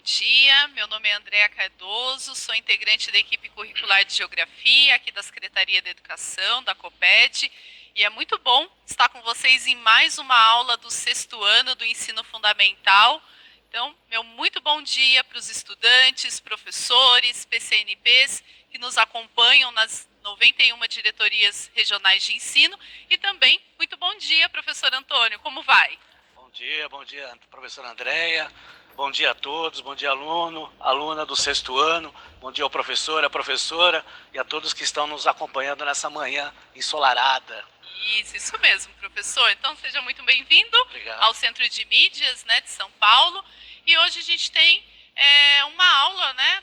dia. Meu nome é Andréa Cardoso, sou integrante da equipe curricular de Geografia aqui da Secretaria de Educação, da COPED, e é muito bom estar com vocês em mais uma aula do sexto ano do Ensino Fundamental. Então, meu muito bom dia para os estudantes, professores, PCNPs que nos acompanham nas 91 diretorias regionais de ensino e também muito bom dia, professor Antônio, como vai? Bom dia, professora Andréia, bom dia a todos, bom dia aluno, aluna do sexto ano, bom dia ao professor, à professora e a todos que estão nos acompanhando nessa manhã ensolarada. Isso mesmo, professor. Então seja muito bem-vindo ao Obrigado. Centro de Mídias, né, de São Paulo. E hoje a gente tem uma aula, né,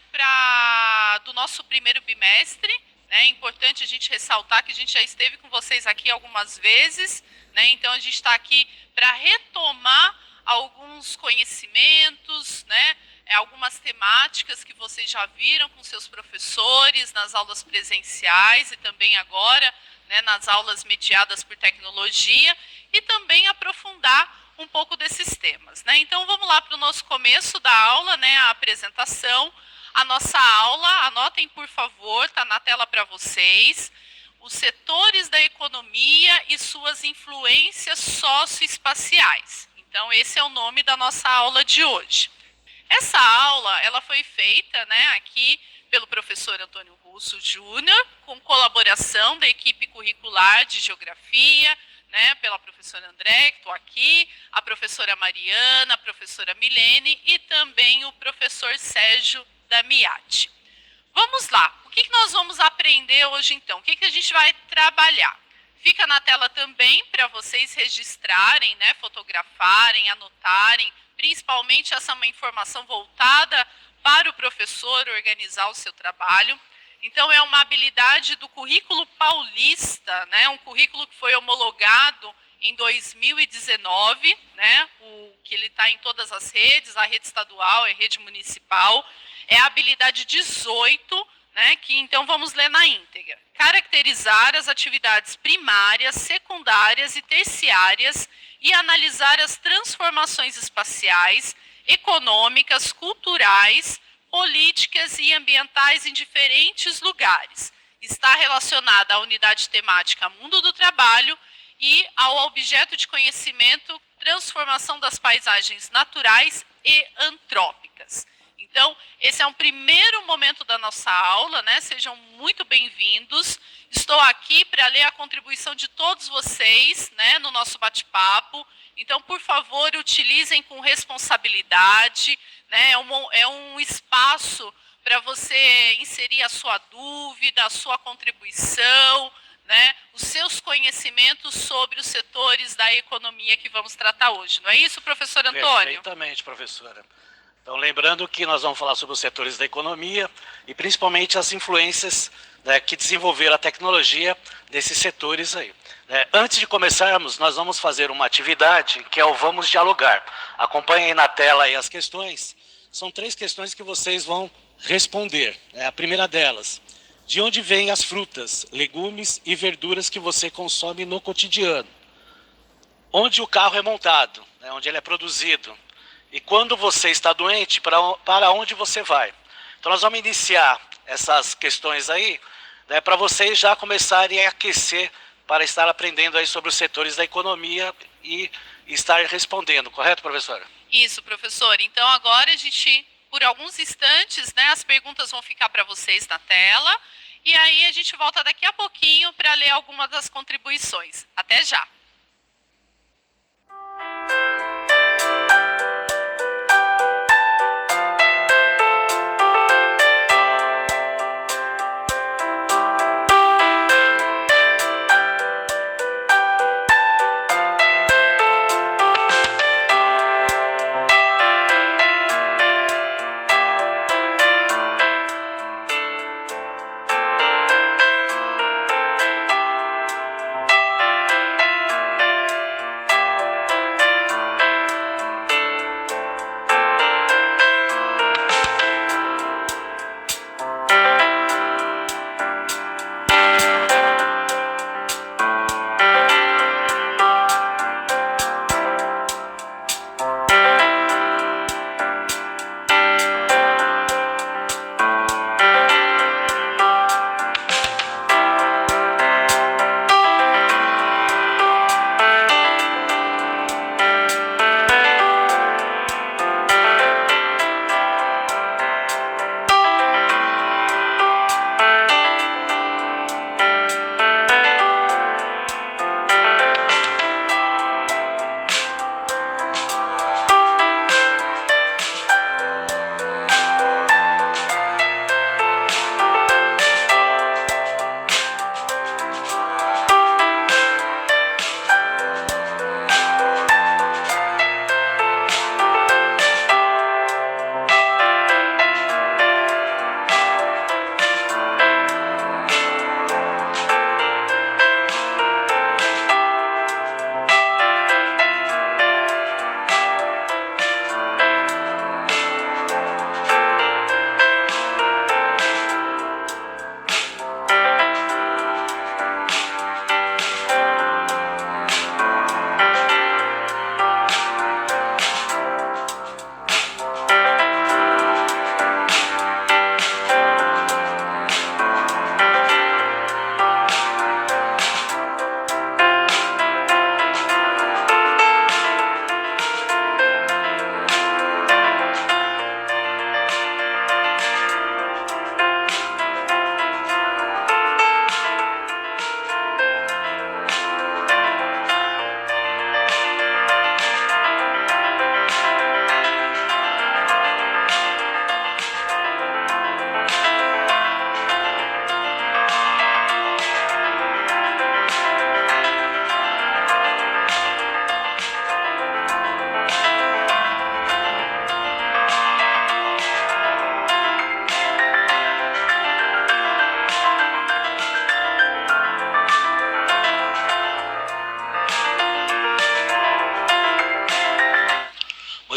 do nosso primeiro bimestre. É importante a gente ressaltar que a gente já esteve com vocês aqui algumas vezes, né? Então a gente está aqui para retomar alguns conhecimentos, né? Algumas temáticas que vocês já viram com seus professores nas aulas presenciais e também agora, né, nas aulas mediadas por tecnologia, e também aprofundar um pouco desses temas, né? Então vamos lá para o nosso começo da aula, né, a apresentação. A nossa aula, anotem por favor, está na tela para vocês, os setores da economia e suas influências socioespaciais. Então esse é o nome da nossa aula de hoje. Essa aula, ela foi feita, né, aqui pelo professor Antônio Russo Júnior, com colaboração da equipe curricular de Geografia, né, pela professora André, que estou aqui, a professora Mariana, a professora Milene e também o professor Sérgio da MIAT. Vamos lá, o que nós vamos aprender hoje então? O que a gente vai trabalhar? Fica na tela também para vocês registrarem, né, fotografarem, anotarem, principalmente essa é uma informação voltada para o professor organizar o seu trabalho. Então é uma habilidade do currículo paulista, né, um currículo que foi homologado em 2019, né, que ele está em todas as redes, a rede estadual, a rede municipal, é a habilidade 18, né, que então vamos ler na íntegra. Caracterizar as atividades primárias, secundárias e terciárias e analisar as transformações espaciais, econômicas, culturais, políticas e ambientais em diferentes lugares. Está relacionada à unidade temática Mundo do Trabalho e ao objeto de conhecimento transformação das paisagens naturais e antrópicas. Então, esse é um primeiro momento da nossa aula, né? Sejam muito bem-vindos. Estou aqui para ler a contribuição de todos vocês, né, no nosso bate-papo. Então, por favor, utilizem com responsabilidade, né? É um espaço para você inserir a sua dúvida, a sua contribuição, né, os seus conhecimentos sobre os setores da economia que vamos tratar hoje. Não é isso, professor Antônio? Perfeitamente, professora. Então, lembrando que nós vamos falar sobre os setores da economia e principalmente as influências, né, que desenvolveram a tecnologia desses setores aí. Antes de começarmos, nós vamos fazer uma atividade que é o Vamos Dialogar. Acompanhem na tela aí as questões. São 3 questões que vocês vão responder. A primeira delas: de onde vêm as frutas, legumes e verduras que você consome no cotidiano? Onde o carro é montado, né, onde ele é produzido? E quando você está doente, para onde você vai? Então nós vamos iniciar essas questões aí, né, para vocês já começarem a aquecer para estar aprendendo aí sobre os setores da economia e estar respondendo, correto, professora? Isso, professor. Então agora a gente, por alguns instantes, né, as perguntas vão ficar para vocês na tela, e aí a gente volta daqui a pouquinho para ler algumas das contribuições. Até já!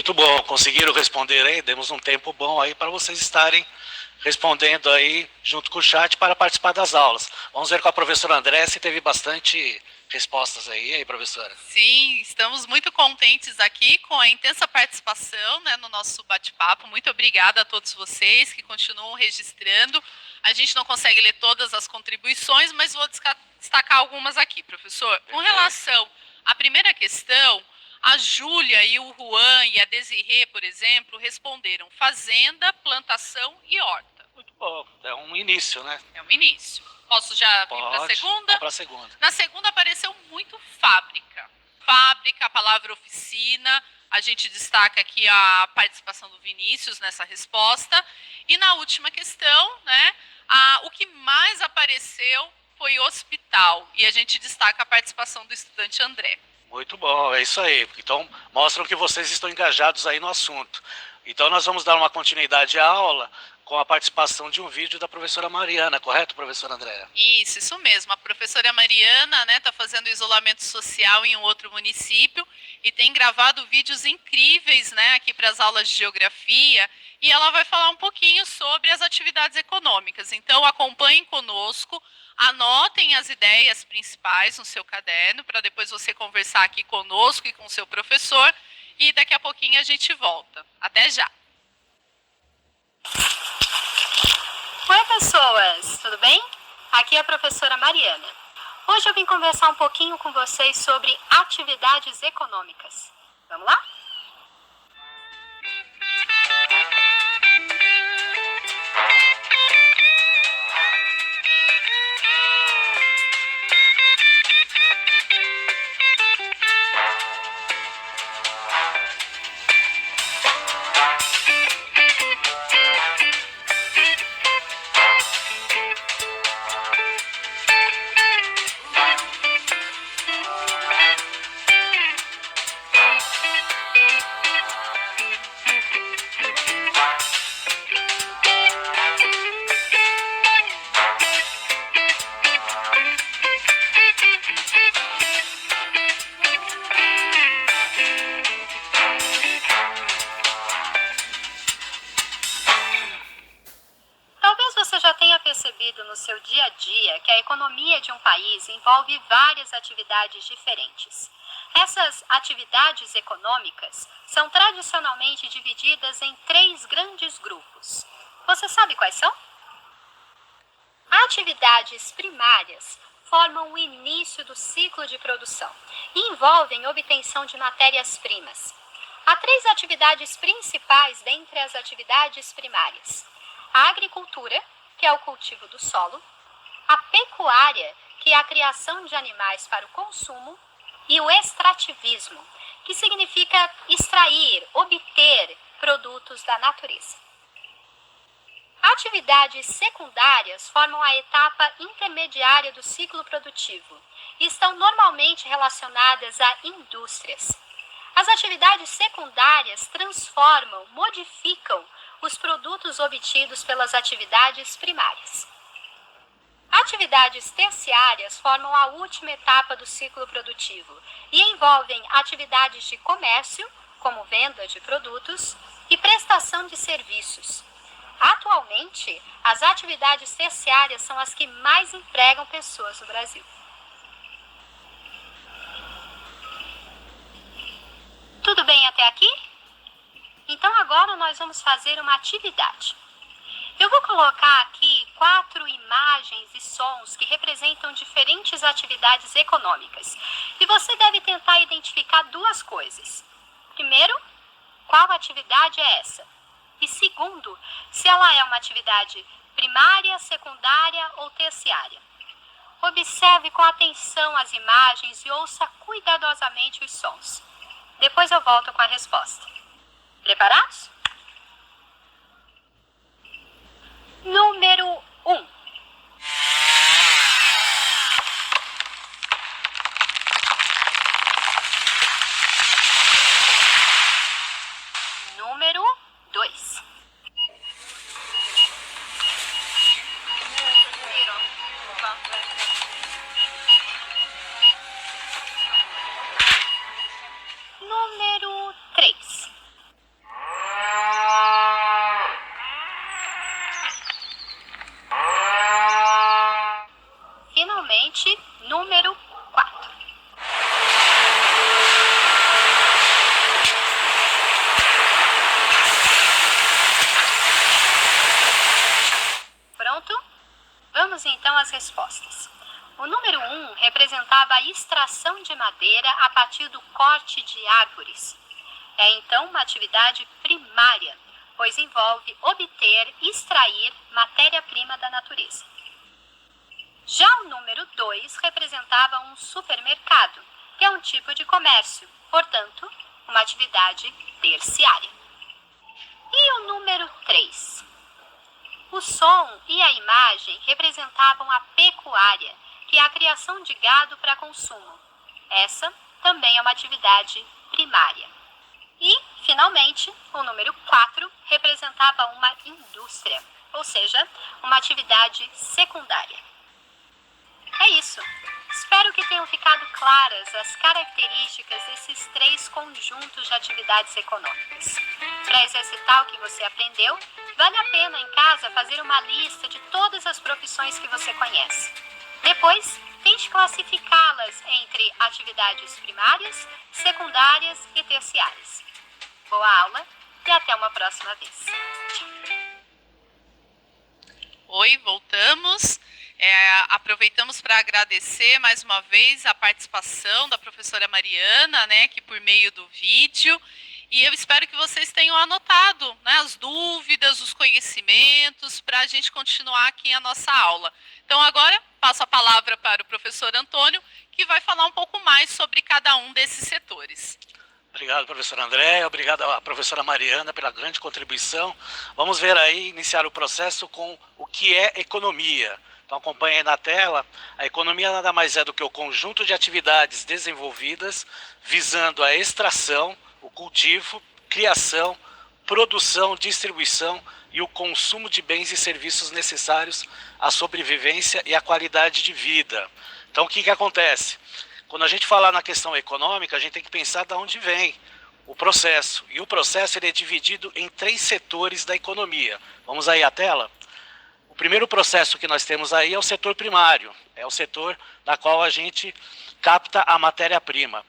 Muito bom, conseguiram responder aí, demos um tempo bom aí para vocês estarem respondendo aí junto com o chat para participar das aulas. Vamos ver com a professora André se teve bastante respostas aí. E aí, professora? Sim, estamos muito contentes aqui com a intensa participação, né, no nosso bate-papo. Muito obrigada a todos vocês que continuam registrando. A gente não consegue ler todas as contribuições, mas vou destacar algumas aqui, professor. Com relação à primeira questão, a Júlia e o Juan e a Desirê, por exemplo, responderam fazenda, plantação e horta. Muito bom, é um início, né? É um início. Posso já vir para a segunda? Vamos para a segunda. Na segunda apareceu muito fábrica. Fábrica, a palavra oficina. A gente destaca aqui a participação do Vinícius nessa resposta. E na última questão, né, o que mais apareceu foi hospital. E a gente destaca a participação do estudante André. Muito bom, é isso aí. Então, mostram que vocês estão engajados aí no assunto. Então, nós vamos dar uma continuidade à aula com a participação de um vídeo da professora Mariana, correto, professora Andréa? Isso mesmo. A professora Mariana, né, está fazendo isolamento social em um outro município e tem gravado vídeos incríveis, né, aqui para as aulas de geografia, e ela vai falar um pouquinho sobre as atividades econômicas. Então, acompanhem conosco, anotem as ideias principais no seu caderno, para depois você conversar aqui conosco e com o seu professor, e daqui a pouquinho a gente volta. Até já! Oi, pessoas! Tudo bem? Aqui é a professora Mariana. Hoje eu vim conversar um pouquinho com vocês sobre atividades econômicas. Vamos lá? Percebido no seu dia a dia que a economia de um país envolve várias atividades diferentes. Essas atividades econômicas são tradicionalmente divididas em 3 grandes grupos. Você sabe quais são? Atividades primárias formam o início do ciclo de produção e envolvem obtenção de matérias-primas. Há 3 atividades principais dentre as atividades primárias: a agricultura, que é o cultivo do solo, a pecuária, que é a criação de animais para o consumo, e o extrativismo, que significa extrair, obter produtos da natureza. Atividades secundárias formam a etapa intermediária do ciclo produtivo e estão normalmente relacionadas a indústrias. As atividades secundárias transformam, modificam os produtos obtidos pelas atividades primárias. Atividades terciárias formam a última etapa do ciclo produtivo e envolvem atividades de comércio, como venda de produtos, e prestação de serviços. Atualmente, as atividades terciárias são as que mais empregam pessoas no Brasil. Tudo bem até aqui? Então agora nós vamos fazer uma atividade. Eu vou colocar aqui 4 imagens e sons que representam diferentes atividades econômicas. E você deve tentar identificar 2 coisas. Primeiro, qual atividade é essa? E segundo, se ela é uma atividade primária, secundária ou terciária. Observe com atenção as imagens e ouça cuidadosamente os sons. Depois eu volto com a resposta. Preparados? Número 1. Número 2. Número 3. a extração de madeira a partir do corte de árvores. É então uma atividade primária, pois envolve obter e extrair matéria-prima da natureza. Já o número 2 representava um supermercado, que é um tipo de comércio, portanto, uma atividade terciária. E o número 3? O som e a imagem representavam a pecuária, que é a criação de gado para consumo. Essa também é uma atividade primária. E, finalmente, o número 4 representava uma indústria, ou seja, uma atividade secundária. É isso. Espero que tenham ficado claras as características desses 3 conjuntos de atividades econômicas. Para exercitar o que você aprendeu, vale a pena em casa fazer uma lista de todas as profissões que você conhece. Depois, tente classificá-las entre atividades primárias, secundárias e terciárias. Boa aula e até uma próxima vez. Oi, voltamos. Aproveitamos para agradecer mais uma vez a participação da professora Mariana, né, que por meio do vídeo, e eu espero que vocês tenham anotado, né, as dúvidas, os conhecimentos, para a gente continuar aqui a nossa aula. Então agora passo a palavra para o professor Antônio, que vai falar um pouco mais sobre cada um desses setores. Obrigado, professor André. Obrigado à professora Mariana pela grande contribuição. Vamos ver aí, iniciar o processo com o que é economia. Então acompanhe aí na tela. A economia nada mais é do que o conjunto de atividades desenvolvidas visando a extração, o cultivo, criação, produção, distribuição e o consumo de bens e serviços necessários à sobrevivência e à qualidade de vida. Então o que acontece? Quando a gente falar na questão econômica, a gente tem que pensar de onde vem o processo. E o processo ele é dividido em 3 setores da economia. Vamos aí à tela? O primeiro processo que nós temos aí é o setor primário. É o setor na qual a gente capta a matéria-prima.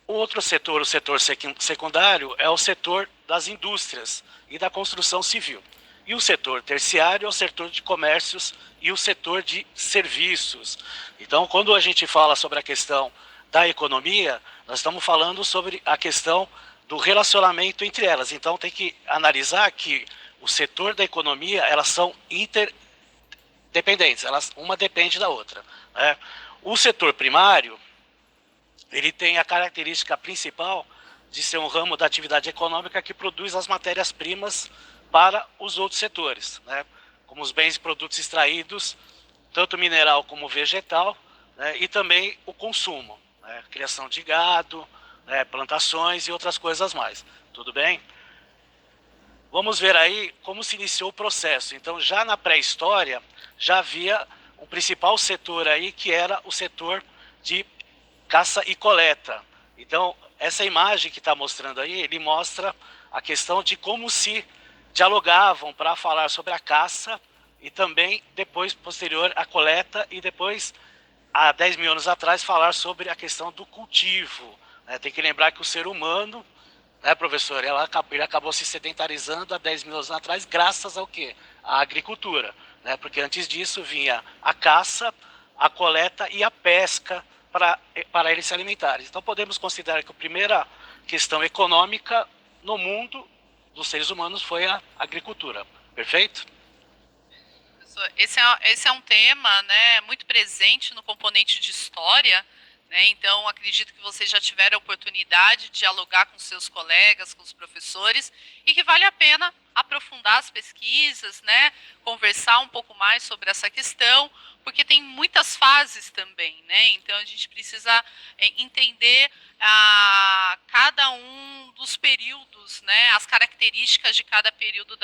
O outro setor, o setor secundário, é o setor das indústrias e da construção civil. E o setor terciário é o setor de comércios e o setor de serviços. Então, quando a gente fala sobre a questão da economia, nós estamos falando sobre a questão do relacionamento entre elas. Então, tem que analisar que o setor da economia, elas são interdependentes, uma depende da outra, né? O setor primário, ele tem a característica principal de ser um ramo da atividade econômica que produz as matérias-primas para os outros setores, né? Como os bens e produtos extraídos, tanto mineral como vegetal, né? E também o consumo, né? Criação de gado, né? Plantações e outras coisas mais. Tudo bem? Vamos ver aí como se iniciou o processo. Então, já na pré-história, já havia um principal setor aí, que era o setor de caça e coleta. Então, essa imagem que está mostrando aí, ele mostra a questão de como se dialogavam para falar sobre a caça e também depois, posterior, a coleta e depois, há 10 mil anos atrás, falar sobre a questão do cultivo. Tem que lembrar que o ser humano, né, professor, ele acabou se sedentarizando há 10 mil anos atrás graças ao quê? À agricultura, né? Porque antes disso vinha a caça, a coleta e a pesca para eles se alimentarem. Então podemos considerar que a primeira questão econômica no mundo dos seres humanos foi a agricultura. Perfeito? Esse é um tema, né, muito presente no componente de história, né? Então acredito que vocês já tiveram a oportunidade de dialogar com seus colegas, com os professores, e que vale a pena aprofundar as pesquisas, né, conversar um pouco mais sobre essa questão, porque tem muitas fases também, né? Então a gente precisa entender cada um dos períodos, né, as características de cada período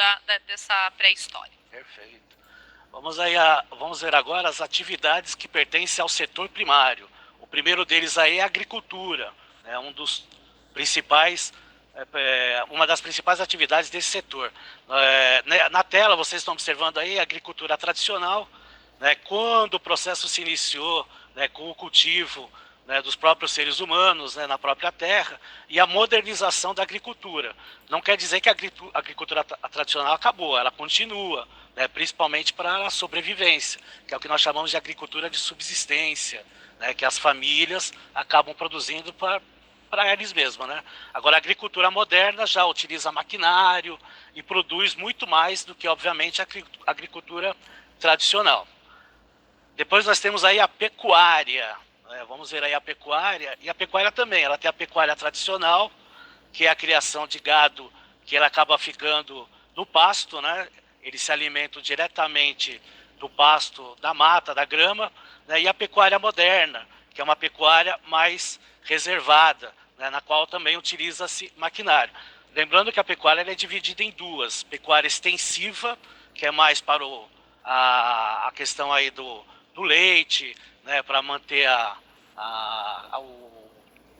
dessa pré-história. Perfeito. Vamos ver agora as atividades que pertencem ao setor primário. O primeiro deles aí é a agricultura, né, uma das principais atividades desse setor. Na tela vocês estão observando aí a agricultura tradicional, né, quando o processo se iniciou, né, com o cultivo, né, dos próprios seres humanos, né, na própria terra, e a modernização da agricultura. Não quer dizer que a agricultura tradicional acabou, ela continua, né, principalmente para a sobrevivência, que é o que nós chamamos de agricultura de subsistência, né, que as famílias acabam produzindo para eles mesmos, né? Agora, a agricultura moderna já utiliza maquinário e produz muito mais do que, obviamente, a agricultura tradicional. Depois nós temos aí a pecuária, né? Vamos ver aí a pecuária, e a pecuária também, ela tem a pecuária tradicional, que é a criação de gado, que ela acaba ficando no pasto, né? Eles se alimentam diretamente do pasto, da mata, da grama, né? E a pecuária moderna, que é uma pecuária mais reservada, né? Na qual também utiliza-se maquinário. Lembrando que a pecuária é dividida em duas: pecuária extensiva, que é mais para a questão aí do leite, né? Para manter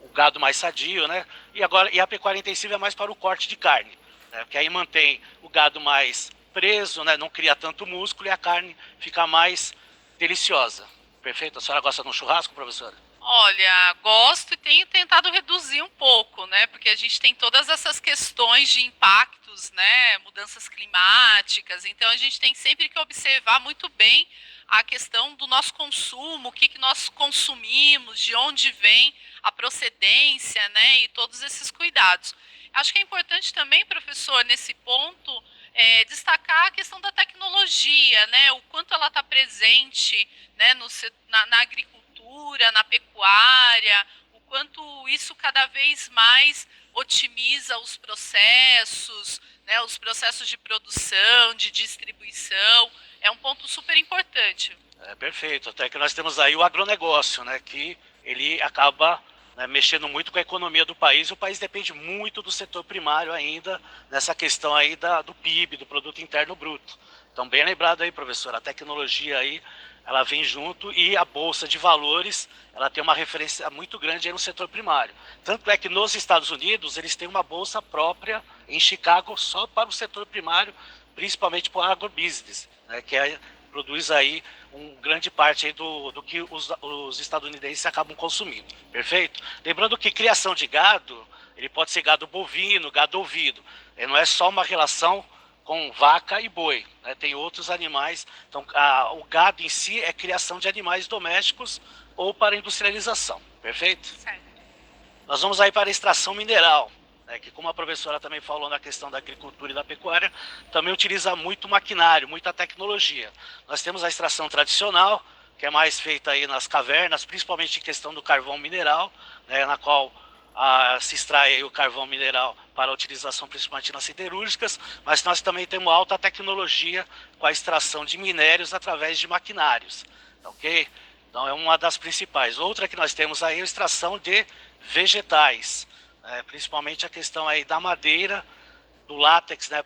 o gado mais sadio, né? E a pecuária intensiva é mais para o corte de carne, né? Que aí mantém o gado mais preso, né? Não cria tanto músculo e a carne fica mais deliciosa. Perfeito? A senhora gosta de um churrasco, professora? Olha, gosto e tenho tentado reduzir um pouco, né? Porque a gente tem todas essas questões de impactos, né? Mudanças climáticas. Então a gente tem sempre que observar muito bem a questão do nosso consumo, o que nós consumimos, de onde vem a procedência, né? E todos esses cuidados. Acho que é importante também, professor, nesse ponto, destacar a questão da tecnologia, né? O quanto ela está presente, né? Na agricultura, na pecuária, o quanto isso cada vez mais otimiza os processos, né, os processos de produção, de distribuição, é um ponto super importante. Perfeito, até que nós temos aí o agronegócio, né, que ele acaba, né, mexendo muito com a economia do país, e o país depende muito do setor primário ainda, nessa questão aí do PIB, do Produto Interno Bruto. Então, bem lembrado aí, professor, a tecnologia aí, ela vem junto, e a Bolsa de Valores, ela tem uma referência muito grande aí no setor primário. Tanto é que nos Estados Unidos, eles têm uma bolsa própria em Chicago só para o setor primário, principalmente para o agrobusiness, né, produz aí grande parte aí do que os estadunidenses acabam consumindo. Perfeito? Lembrando que criação de gado, ele pode ser gado bovino, gado ovino. Não é só uma relação com vaca e boi, né? Tem outros animais. Então, o gado em si é criação de animais domésticos ou para industrialização. Perfeito? Certo. Nós vamos aí para a extração mineral, né, que, como a professora também falou na questão da agricultura e da pecuária, também utiliza muito maquinário, muita tecnologia. Nós temos a extração tradicional, que é mais feita aí nas cavernas, principalmente em questão do carvão mineral, né, na qual se extrai o carvão mineral para a utilização principalmente nas siderúrgicas, mas nós também temos alta tecnologia com a extração de minérios através de maquinários, ok? Então é uma das principais. Outra que nós temos aí é a extração de vegetais, principalmente a questão aí da madeira, do látex, né,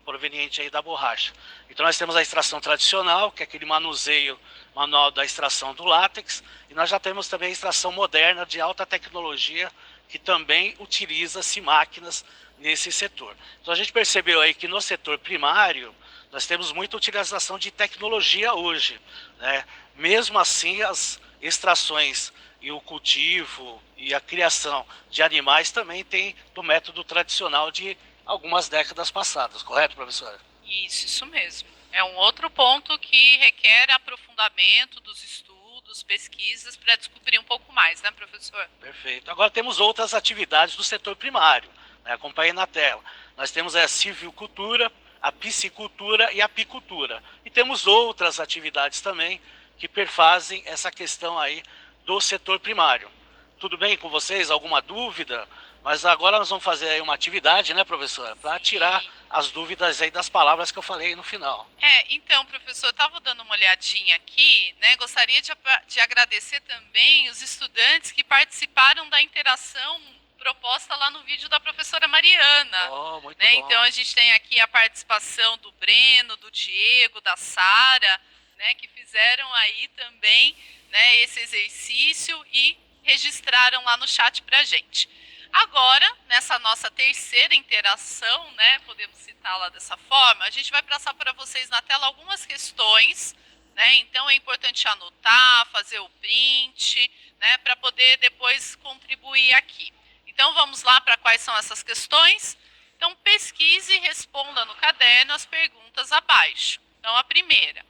proveniente aí da borracha. Então nós temos a extração tradicional, que é aquele manuseio manual da extração do látex, e nós já temos também a extração moderna de alta tecnologia, que também utiliza-se máquinas nesse setor. Então a gente percebeu aí que no setor primário nós temos muita utilização de tecnologia hoje, né? Mesmo assim, as extrações e o cultivo e a criação de animais também tem do método tradicional de algumas décadas passadas, correto, professora? Isso mesmo. É um outro ponto que requer aprofundamento dos estudos, pesquisas, para descobrir um pouco mais, né, professor? Perfeito. Agora temos outras atividades do setor primário, né? Acompanhe na tela. Nós temos a silvicultura, a piscicultura e a apicultura. E temos outras atividades também que perfazem essa questão aí do setor primário. Tudo bem com vocês? Alguma dúvida? Mas agora nós vamos fazer aí uma atividade, né, professora? Para tirar as dúvidas aí das palavras que eu falei no final. Então, professor, eu estava dando uma olhadinha aqui, né? Gostaria de agradecer também os estudantes que participaram da interação proposta lá no vídeo da professora Mariana. Oh, muito né? bom. Então, a gente tem aqui a participação do Breno, do Diego, da Sara, né? Que fizeram aí também, né, esse exercício e registraram lá no chat para a gente. Agora, nessa nossa terceira interação, né, podemos citá-la dessa forma, a gente vai passar para vocês na tela algumas questões, né? Então é importante anotar, fazer o print, né, para poder depois contribuir aqui. Então vamos lá para quais são essas questões. Então pesquise e responda no caderno as perguntas abaixo. Então a primeira: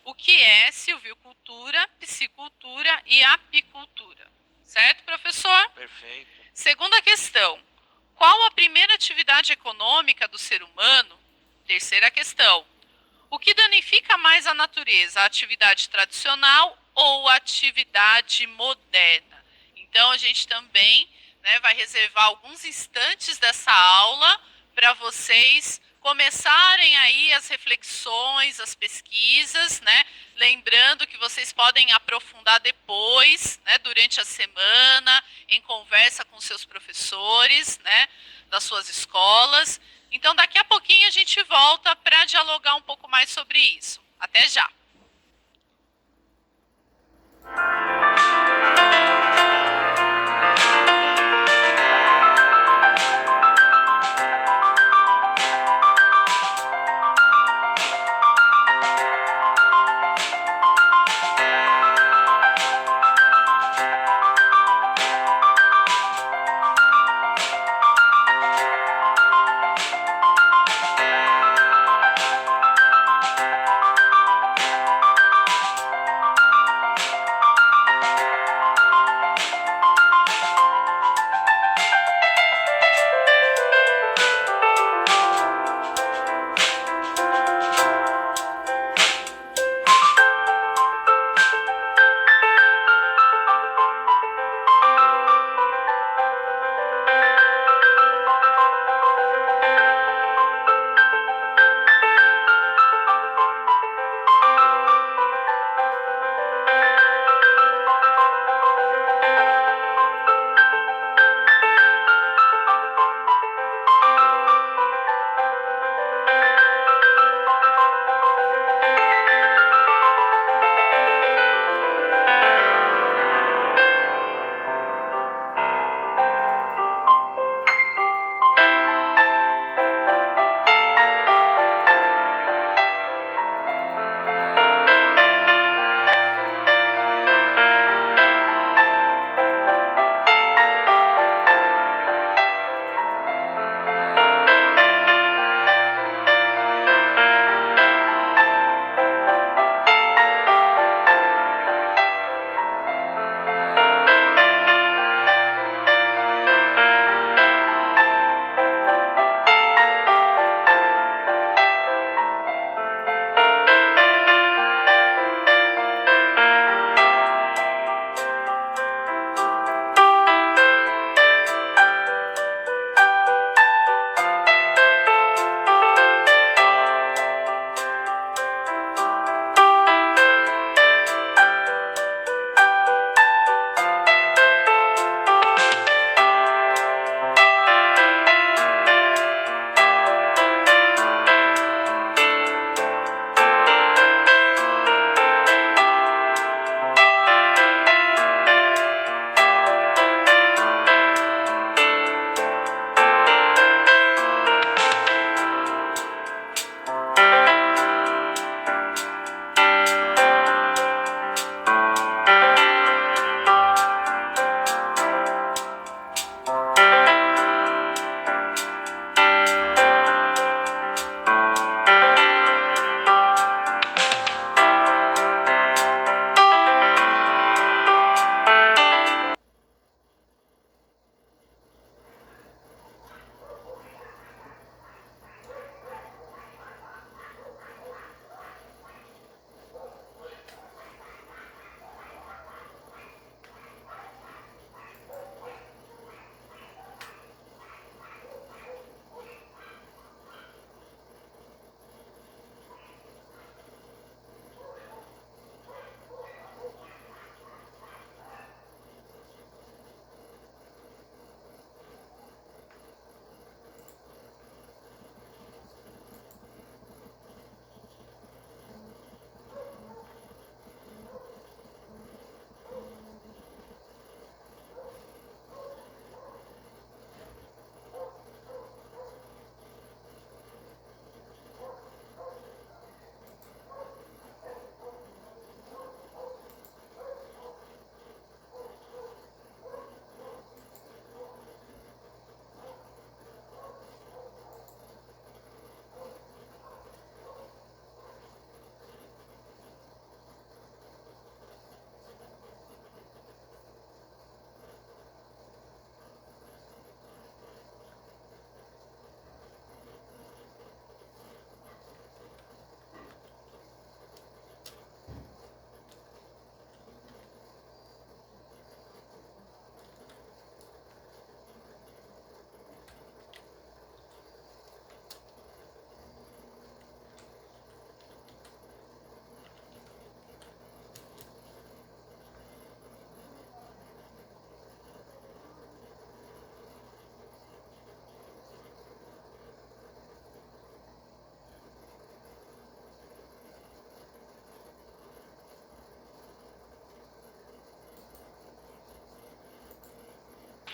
o que é silvicultura, piscicultura e apicultura? Certo, professor? Perfeito. Segunda questão: qual a primeira atividade econômica do ser humano? Terceira questão: o que danifica mais a natureza, a atividade tradicional ou a atividade moderna? Então, a gente também, né, vai reservar alguns instantes dessa aula para vocês começarem aí as reflexões, as pesquisas, né? Lembrando que vocês podem aprofundar depois, né, durante a semana, em conversa com seus professores, né, das suas escolas. Então, daqui a pouquinho a gente volta para dialogar um pouco mais sobre isso. Até já!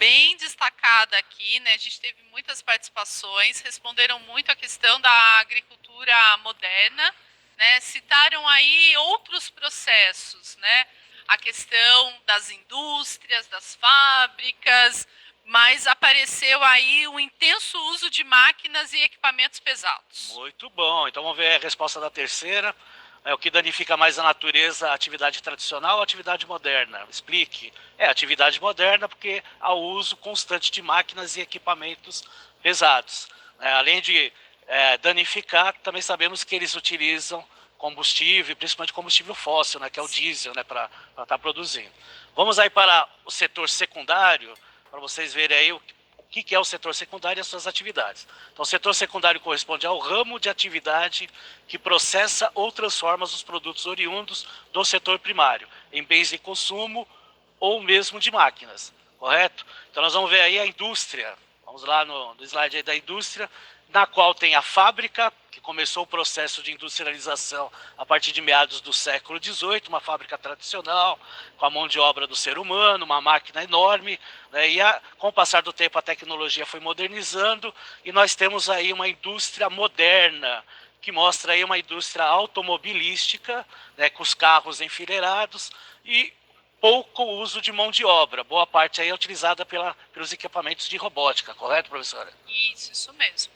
bem destacada aqui, né? A gente teve muitas participações, responderam muito a questão da agricultura moderna, né? Citaram aí outros processos, né? A questão das indústrias, das fábricas, mas apareceu aí o intenso uso de máquinas e equipamentos pesados. Muito bom. Então vamos ver a resposta da terceira. O que danifica mais a natureza, a atividade tradicional ou a atividade moderna? Explique. É, atividade moderna porque há o uso constante de máquinas e equipamentos pesados. Além de danificar, também sabemos que eles utilizam combustível, principalmente combustível fóssil, né, que é o diesel, né, para estar produzindo. Vamos aí para o setor secundário, para vocês verem aí o que é o setor secundário e as suas atividades. Então, o setor secundário corresponde ao ramo de atividade que processa ou transforma os produtos oriundos do setor primário em bens de consumo ou mesmo de máquinas, correto? Então, nós vamos ver aí a indústria. Vamos lá no slide aí da indústria, na qual tem a fábrica, que começou o processo de industrialização a partir de meados do século XVIII, uma fábrica tradicional, com a mão de obra do ser humano, uma máquina enorme, né, e com o passar do tempo a tecnologia foi modernizando, e nós temos aí uma indústria moderna, que mostra aí uma indústria automobilística, né, com os carros enfileirados, e pouco uso de mão de obra, boa parte aí é utilizada pelos equipamentos de robótica, correto, professora? Isso mesmo.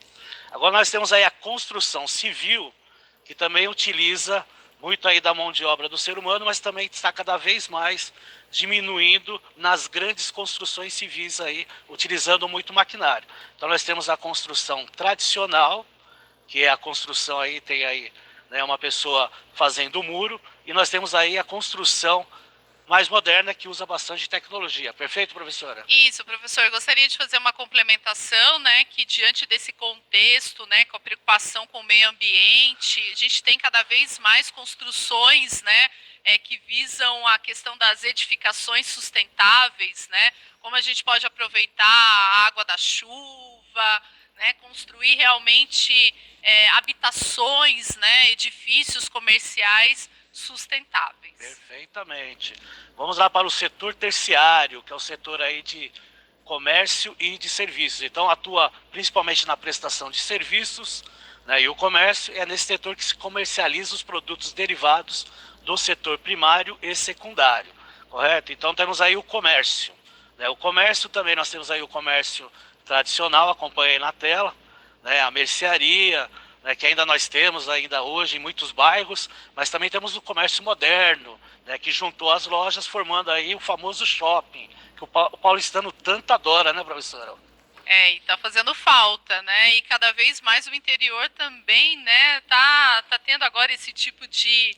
Agora nós temos aí a construção civil, que também utiliza muito aí da mão de obra do ser humano, mas também está cada vez mais diminuindo nas grandes construções civis aí, utilizando muito maquinário. Então nós temos a construção tradicional, que é a construção aí, tem aí, né, uma pessoa fazendo o muro, e nós temos aí a construção mais moderna, que usa bastante tecnologia. Perfeito, professora? Isso, professor. Eu gostaria de fazer uma complementação, né, que diante desse contexto, né, com a preocupação com o meio ambiente, a gente tem cada vez mais construções, né, que visam a questão das edificações sustentáveis, né, como a gente pode aproveitar a água da chuva, né, construir realmente habitações, né, edifícios comerciais sustentáveis. Perfeitamente. Vamos lá para o setor terciário, que é o setor aí de comércio e de serviços. Então atua principalmente na prestação de serviços, né, e o comércio é nesse setor que se comercializa os produtos derivados do setor primário e secundário, correto? Então temos aí o comércio, né? O comércio também, nós temos aí o comércio tradicional, acompanha aí na tela, né, a mercearia, né, que ainda nós temos ainda hoje em muitos bairros, mas também temos o comércio moderno, né, que juntou as lojas formando aí o famoso shopping, que o paulistano tanto adora, né, professora? E está fazendo falta, né? E cada vez mais o interior também, né, tá tendo agora esse tipo de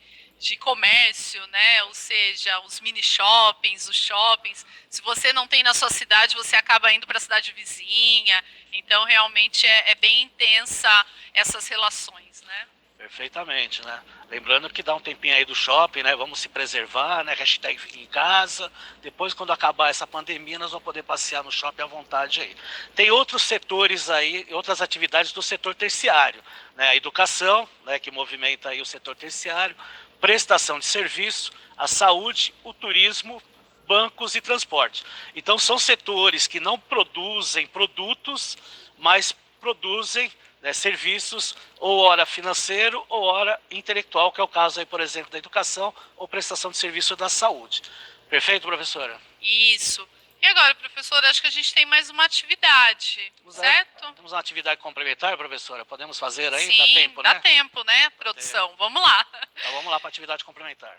comércio, né? Ou seja, os mini shoppings, os shoppings. Se você não tem na sua cidade, você acaba indo para a cidade vizinha. Então, realmente é bem intensa essas relações, né? Perfeitamente, né? Lembrando que dá um tempinho aí do shopping, né? Vamos se preservar, né? Hashtag fique em casa. Depois, quando acabar essa pandemia, nós vamos poder passear no shopping à vontade aí. Tem outros setores aí, outras atividades do setor terciário, né? A educação, né? Que movimenta aí o setor terciário, prestação de serviço, a saúde, o turismo, bancos e transporte. Então, são setores que não produzem produtos, mas produzem, né, serviços, ou hora financeiro, ou hora intelectual, que é o caso aí, por exemplo, da educação, ou prestação de serviço da saúde. Perfeito, professora? Isso. E agora, professora, acho que a gente tem mais uma atividade, certo? Temos uma atividade complementar, professora? Podemos fazer aí? Sim, dá tempo, né? Dá tempo, né, produção? Vamos lá. Então vamos lá para a atividade complementar.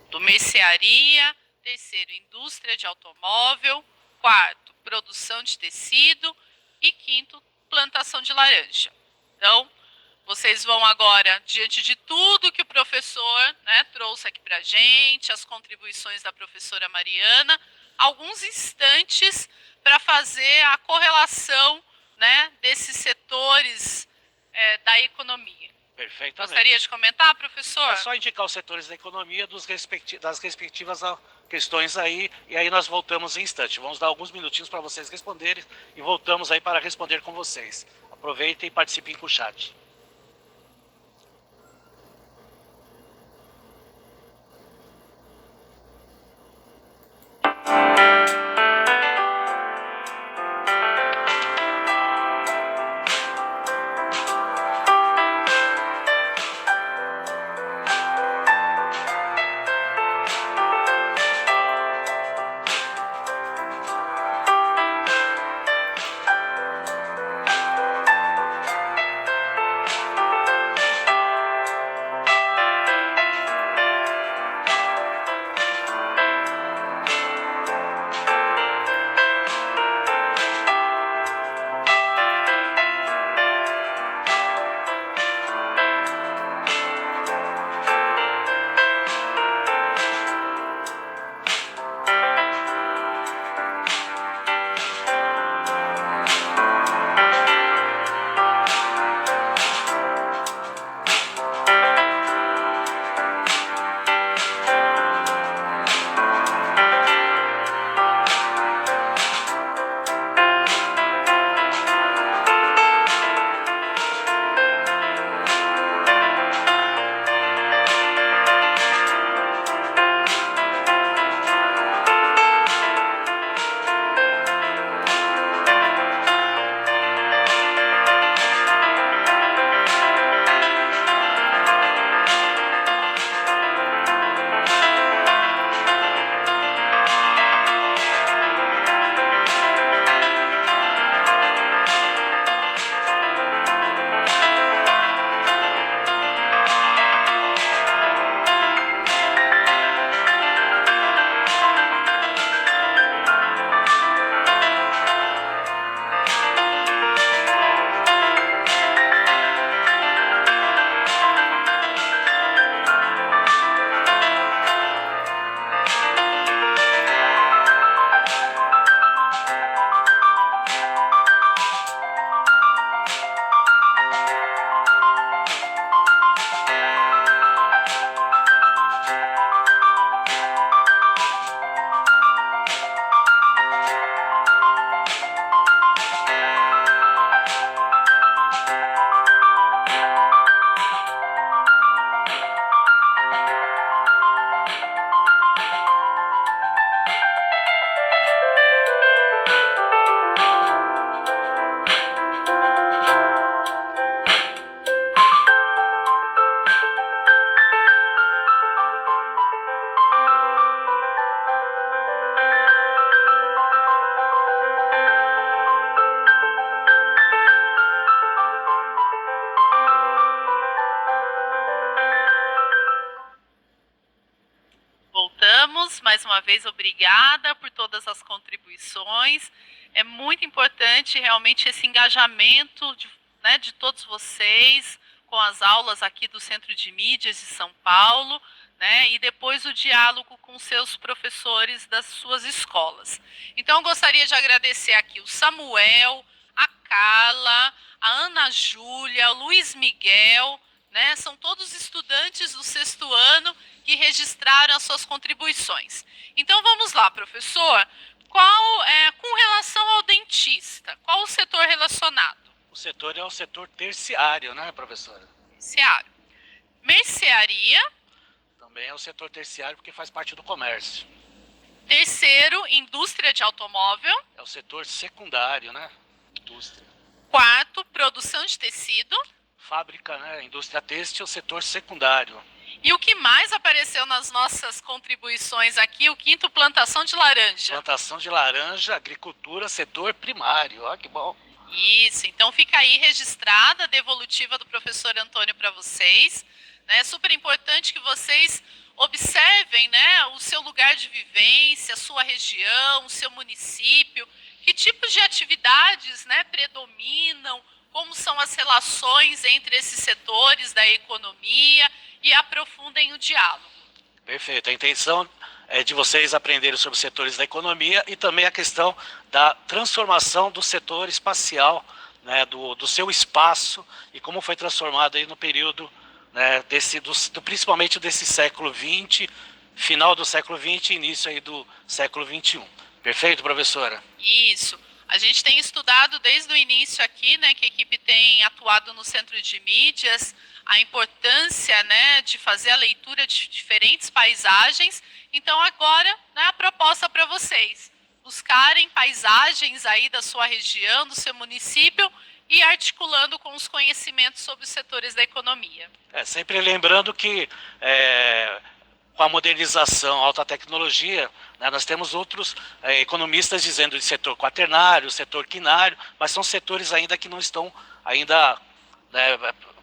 Do mercearia, terceiro, indústria de automóvel, quarto, produção de tecido e quinto, plantação de laranja. Então, vocês vão agora, diante de tudo que o professor, né, trouxe aqui para a gente, as contribuições da professora Mariana, alguns instantes para fazer a correlação, né, desses setores da economia. Perfeitamente. Gostaria de comentar, professor? É só indicar os setores da economia das respectivas questões aí, e aí nós voltamos em instante. Vamos dar alguns minutinhos para vocês responderem e voltamos aí para responder com vocês. Aproveitem e participem com o chat. Mais uma vez, obrigada por todas as contribuições. É muito importante realmente esse engajamento de todos vocês com as aulas aqui do Centro de Mídias de São Paulo, né, e depois o diálogo com seus professores das suas escolas. Então, eu gostaria de agradecer aqui o Samuel, a Carla, a Ana Júlia, o Luiz Miguel, né, são todos estudantes do 6º ano que registraram as suas contribuições. Então, vamos lá, professor. Com relação ao dentista, qual o setor relacionado? O setor é o setor terciário, né, professora? Terciário. Mercearia. Também é o setor terciário porque faz parte do comércio. Terceiro, indústria de automóvel. É o setor secundário, né? Indústria. Quarto, produção de tecido. Fábrica, né? Indústria têxtil, setor secundário. E o que mais apareceu nas nossas contribuições aqui, o quinto, plantação de laranja. Plantação de laranja, agricultura, setor primário. Ó, que bom. Isso, então fica aí registrada a devolutiva do professor Antônio para vocês. É super importante que vocês observem, né, o seu lugar de vivência, a sua região, o seu município, que tipos de atividades, né, predominam, como são as relações entre esses setores da economia e aprofundem o diálogo. Perfeito. A intenção é de vocês aprenderem sobre os setores da economia e também a questão da transformação do setor espacial, né, do seu espaço e como foi transformado aí no período, né, principalmente desse século XX final do século XX e início aí do século XXI. Perfeito, professora? Isso. A gente tem estudado desde o início aqui, né, que a equipe tem atuado no Centro de Mídias, a importância, né, de fazer a leitura de diferentes paisagens. Então agora, né, a proposta para vocês, buscarem paisagens aí da sua região, do seu município e articulando com os conhecimentos sobre os setores da economia. Sempre lembrando que com a modernização, alta tecnologia, né, nós temos outros economistas dizendo de setor quaternário, setor quinário, mas são setores ainda que não estão ainda, né,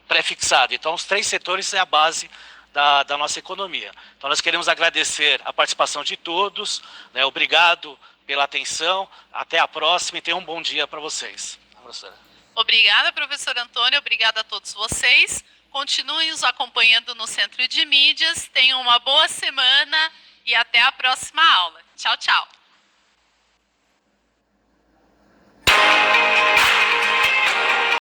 pré-fixados. Então, os 3 setores é a base da nossa economia. Então, nós queremos agradecer a participação de todos, né, obrigado pela atenção, até a próxima e tenham um bom dia para vocês. Professora. Obrigada, professor Antônio, obrigada a todos vocês. Continuem nos acompanhando no Centro de Mídias, tenham uma boa semana e até a próxima aula. Tchau, tchau.